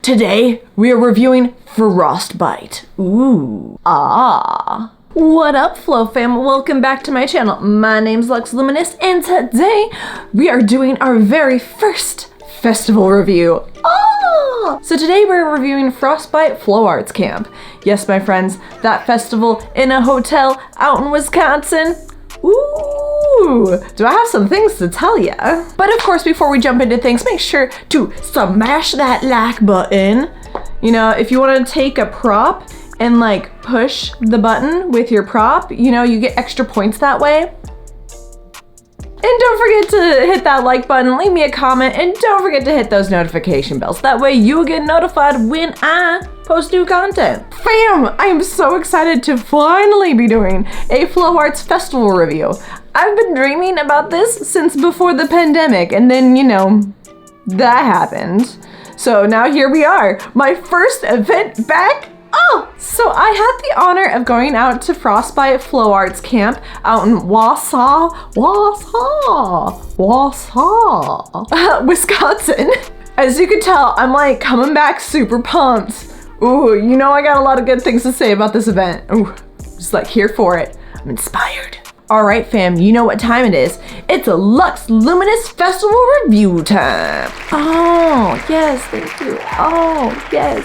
Today, we are reviewing Frostbite. Ooh. Ah. What up, Flow fam? Welcome back to my channel. My name's Luminous, and today we are doing our very first festival review. Oh! So today we're reviewing Frostbite Flowarts Camp. Yes, my friends, that festival in a hotel out in Wisconsin. Ooh, do I have some things to tell ya? But of course, before we jump into things, make sure to smash that like button. You know, if you want to take a prop and like push the button with your prop, you know, you get extra points that way. And don't forget to hit that like button, leave me a comment, and don't forget to hit those notification bells. That way you'll get notified when I post new content. Fam, I am so excited to finally be doing a Flowarts festival review. I've been dreaming about this since before the pandemic, and then, you know, that happened. So now here we are, my first event back. Oh, so I had the honor of going out to Frostbite Flowarts Camp out in Wausau, Wisconsin. As you can tell, I'm like coming back super pumped. Ooh, you know I got a lot of good things to say about this event. Ooh, just like here for it. I'm inspired. All right, fam, you know what time it is. It's a Luminous Festival review time. Oh, yes, thank you. Oh, yes.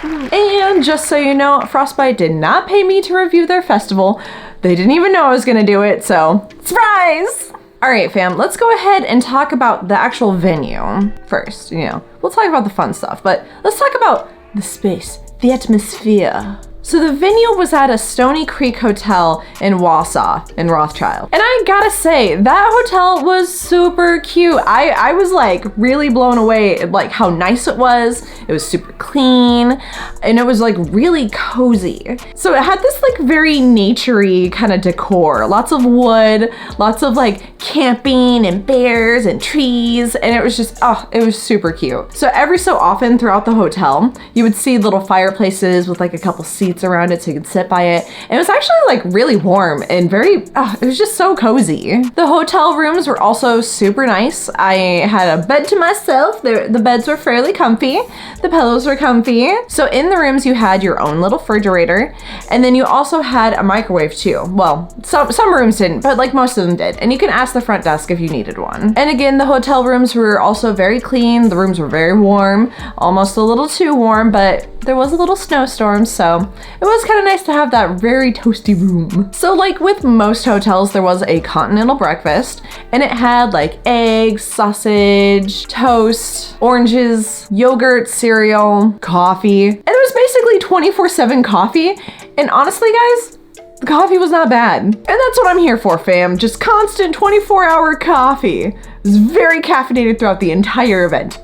And just so you know, Frostbite did not pay me to review their festival. They didn't even know I was gonna do it, so surprise! All right, fam, let's go ahead and talk about the actual venue first. You know, we'll talk about the fun stuff, but let's talk about the space, the atmosphere. So the venue was at a Stony Creek Hotel in Wausau in Rothschild. And I gotta say, that hotel was super cute. I was like really blown away at like how nice it was. It was super clean and it was like really cozy. So it had this like very naturey kind of decor. Lots of wood, lots of like camping and bears and trees. And it was just, oh, it was super cute. So every so often throughout the hotel, you would see little fireplaces with like a couple seats around it so you could sit by it. And it was actually like really warm and very, it was just so cozy. The hotel rooms were also super nice. I had a bed to myself. The beds were fairly comfy. The pillows were comfy. So in the rooms you had your own little refrigerator, and then you also had a microwave too. Well, some rooms didn't, but like most of them did. And you can ask the front desk if you needed one. And again, the hotel rooms were also very clean. The rooms were very warm, almost a little too warm, but there was a little snowstorm, so it was kind of nice to have that very toasty room. So like with most hotels, there was a continental breakfast, and it had like eggs, sausage, toast, oranges, yogurt, cereal, coffee. And it was basically 24/7 coffee. And honestly, guys, the coffee was not bad. And that's what I'm here for, fam. Just constant 24-hour coffee. It was very caffeinated throughout the entire event.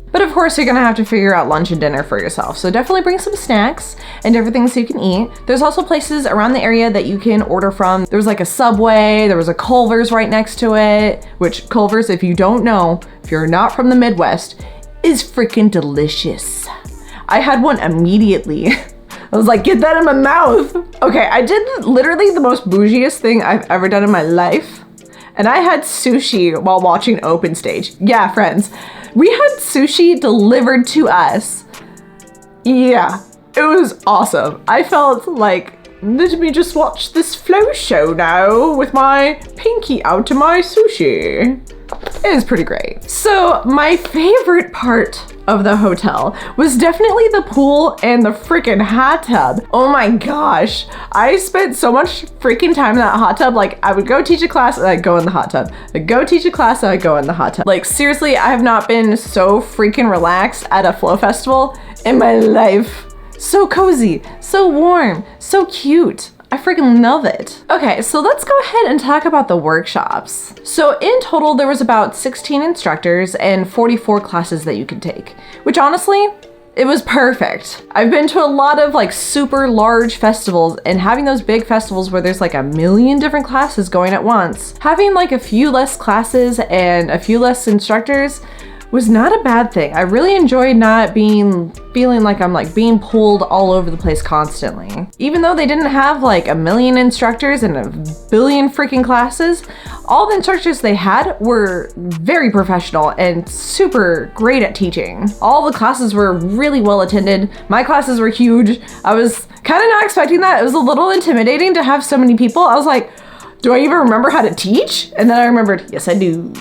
But of course, you're gonna have to figure out lunch and dinner for yourself. So definitely bring some snacks and different things so you can eat. There's also places around the area that you can order from. There was like a Subway, there was a Culver's right next to it, which Culver's, if you don't know, if you're not from the Midwest, is freaking delicious. I had one immediately. I was like, get that in my mouth. Okay, I did literally the most bougiest thing I've ever done in my life. And I had sushi while watching Open Stage. Yeah, friends. We had sushi delivered to us. Yeah, it was awesome. I felt like, let me just watch this flow show now with my pinky out to my sushi. It was pretty great. So my favorite part of the hotel was definitely the pool and the freaking hot tub. Oh my gosh. I spent so much freaking time in that hot tub. Like I would go teach a class and I'd go in the hot tub. I'd go teach a class and I'd go in the hot tub. Like seriously, I have not been so freaking relaxed at a flow festival in my life. So cozy, so warm, so cute. I freaking love it. Okay, so let's go ahead and talk about the workshops. So in total, there was about 16 instructors and 44 classes that you could take, which honestly, it was perfect. I've been to a lot of like super large festivals, and having those big festivals where there's like a million different classes going at once, having like a few less classes and a few less instructors was not a bad thing. I really enjoyed not feeling like I'm like being pulled all over the place constantly. Even though they didn't have like a million instructors and a billion freaking classes, all the instructors they had were very professional and super great at teaching. All the classes were really well attended. My classes were huge. I was kind of not expecting that. It was a little intimidating to have so many people. I was like, do I even remember how to teach? And then I remembered, yes, I do.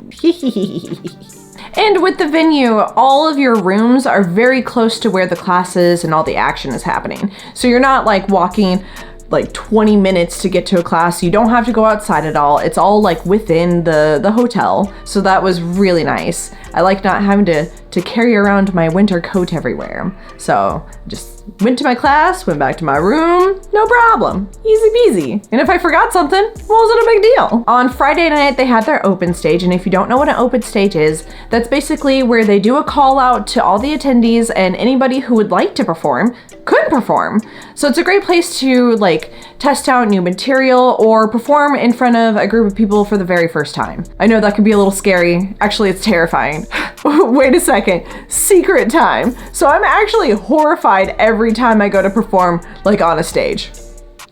And with the venue, all of your rooms are very close to where the class is and all the action is happening. So you're not like walking like 20 minutes to get to a class. You don't have to go outside at all. It's all like within the hotel. So that was really nice. I like not having to carry around my winter coat everywhere. So just went to my class, went back to my room, no problem. Easy peasy. And if I forgot something, wasn't a big deal. On Friday night, they had their open stage. And if you don't know what an open stage is, that's basically where they do a call out to all the attendees, and anybody who would like to perform could perform. So it's a great place to like test out new material or perform in front of a group of people for the very first time. I know that can be a little scary. Actually, it's terrifying. Wait a second, secret time. So I'm actually horrified every time I go to perform like on a stage.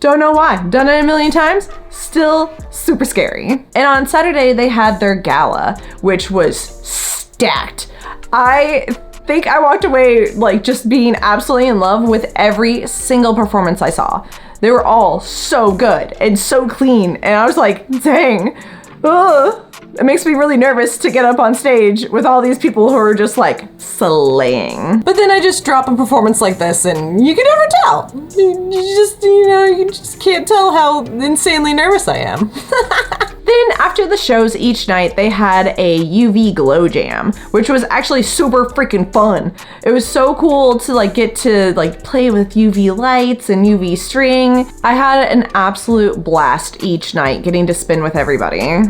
Don't know why. Done it a million times, still super scary. And on Saturday, they had their gala, which was stacked. I think I walked away like just being absolutely in love with every single performance I saw. They were all so good and so clean. And I was like, dang, ugh. It makes me really nervous to get up on stage with all these people who are just like slaying. But then I just drop a performance like this and you can never tell. You just can't tell how insanely nervous I am. Then after the shows each night, they had a UV glow jam, which was actually super freaking fun. It was so cool to like get to like play with UV lights and UV string. I had an absolute blast each night getting to spin with everybody.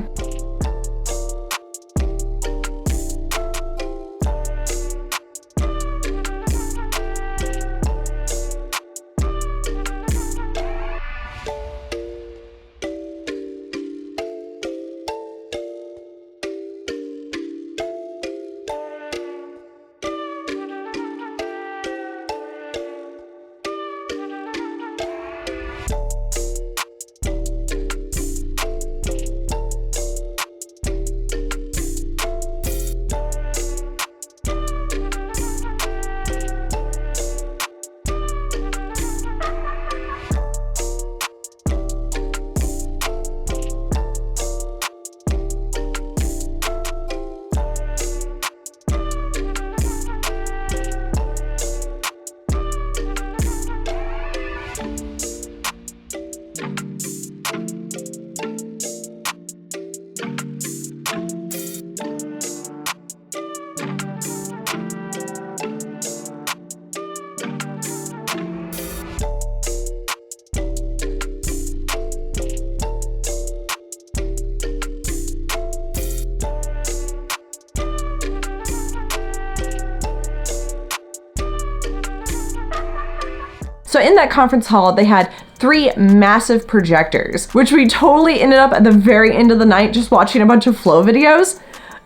So in that conference hall, they had 3 massive projectors, which we totally ended up at the very end of the night just watching a bunch of flow videos.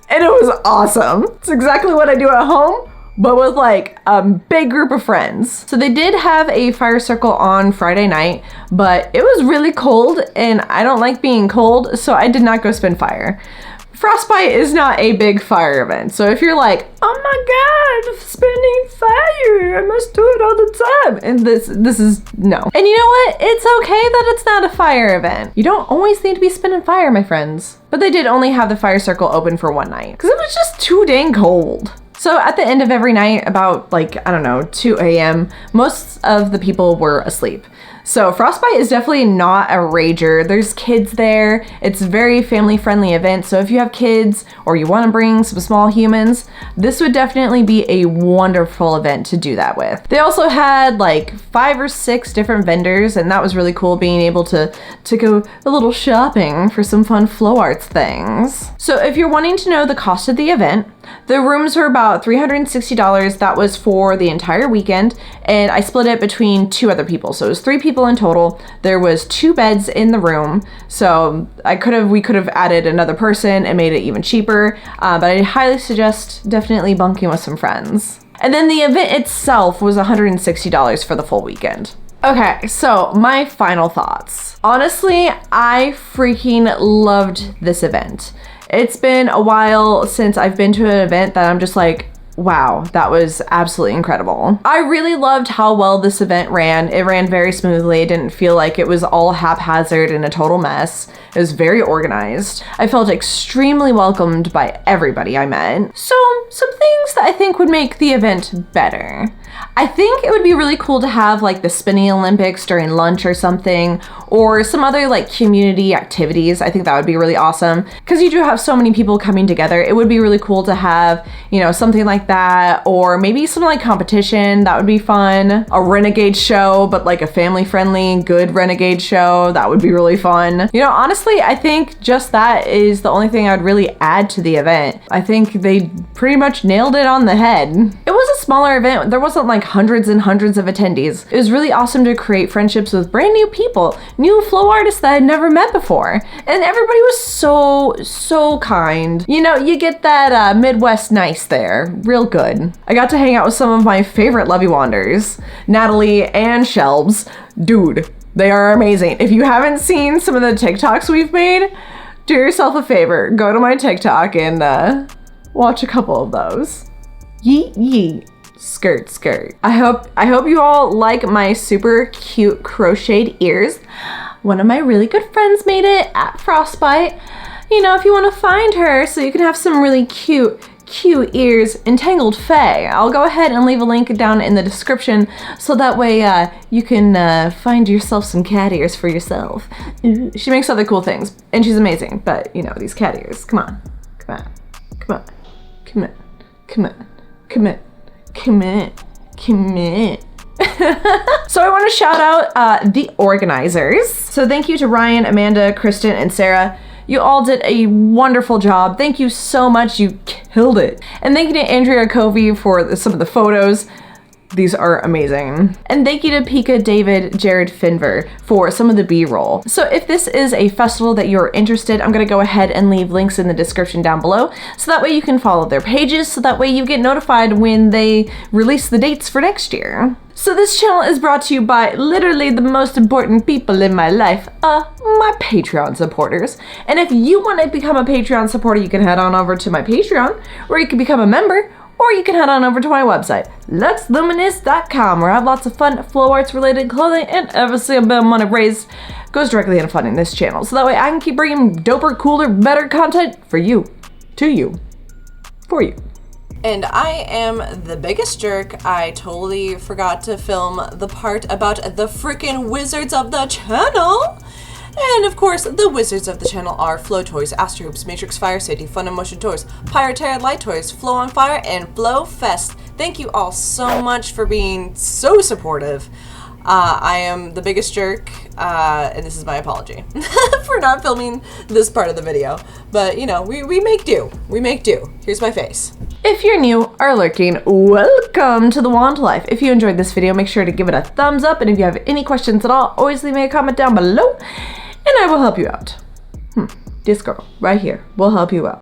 And it was awesome. It's exactly what I do at home, but with like a big group of friends. So they did have a fire circle on Friday night, but it was really cold and I don't like being cold, so I did not go spin fire. Frostbite is not a big fire event, so if you're like, oh my god, spinning fire, I must do it all the time, and this is no. And you know what? It's okay that it's not a fire event. You don't always need to be spinning fire, my friends. But they did only have the fire circle open for one night, because it was just too dang cold. So at the end of every night, about like, I don't know, 2 a.m., most of the people were asleep. So Frostbite is definitely not a rager. There's kids there. It's a very family-friendly event. So if you have kids or you want to bring some small humans, this would definitely be a wonderful event to do that with. They also had like 5 or 6 different vendors, and that was really cool being able to go a little shopping for some fun Flowarts things. So if you're wanting to know the cost of the event, the rooms were about $360. That was for the entire weekend, and I split it between 2 other people. So it was 3 people people in total. There was 2 beds in the room, so we could have added another person and made it even cheaper, but I highly suggest definitely bunking with some friends. And then the event itself was $160 for the full weekend. Okay, so my final thoughts. Honestly, I freaking loved this event. It's been a while since I've been to an event that I'm just like, wow, that was absolutely incredible. I really loved how well this event ran. It ran very smoothly. It didn't feel like it was all haphazard and a total mess. It was very organized. I felt extremely welcomed by everybody I met. So, some things that I think would make the event better. I think it would be really cool to have like the spinning Olympics during lunch or something, or some other like community activities. I think that would be really awesome because you do have so many people coming together. It would be really cool to have, you know, something like that, or maybe some like competition. That would be fun. A renegade show, but like a family friendly, good renegade show. That would be really fun. You know, honestly, I think just that is the only thing I would really add to the event. I think they pretty much nailed it on the head. It was a smaller event. There wasn't like hundreds and hundreds of attendees. It was really awesome to create friendships with brand new people, new flow artists that I'd never met before. And everybody was so kind. You know, you get that Midwest nice there. Real good. I got to hang out with some of my favorite Leviwanders, Natalie and Shelbs. Dude, they are amazing. If you haven't seen some of the TikToks we've made, do yourself a favor. Go to my TikTok and watch a couple of those. Yeet yeet. Skirt skirt. I hope you all like my super cute crocheted ears. One of my really good friends made it at Frostbite. You know, if you want to find her so you can have some really cute ears, Entangled Fae. I'll go ahead and leave a link down in the description so that way you can find yourself some cat ears for yourself. She makes other cool things and she's amazing, but you know, these cat ears, come on. Commit. So I want to shout out the organizers. So thank you to Ryan, Amanda, Kristen, and Sarah. You all did a wonderful job. Thank you so much. You killed it. And thank you to Andrea Covey for some of the photos. These are amazing. And thank you to Pika, David, Jared, Finver for some of the B-roll. So if this is a festival that you're interested, I'm gonna go ahead and leave links in the description down below so that way you can follow their pages, so that way you get notified when they release the dates for next year. So this channel is brought to you by literally the most important people in my life, my Patreon supporters. And if you want to become a Patreon supporter, you can head on over to my Patreon, or you can become a member, or you can head on over to my website, luminous.com, where I have lots of fun flow arts related clothing, and every single bit of money raised goes directly into funding this channel. So that way I can keep bringing doper, cooler, better content for you, to you, for you. And I am the biggest jerk. I totally forgot to film the part about the freaking wizards of the channel. And of course, the wizards of the channel are Flow Toys, Astro Hoops, Matrix Fire Safety, Fun and Motion Toys, Pirateria Light Toys, Flow on Fire, and Flow Fest. Thank you all so much for being so supportive. I am the biggest jerk, and this is my apology for not filming this part of the video. But, you know, we make do. We make do. Here's my face. If you're new or lurking, welcome to the Wand Life. If you enjoyed this video, make sure to give it a thumbs up. And if you have any questions at all, always leave me a comment down below, and I will help you out. This girl right here will help you out.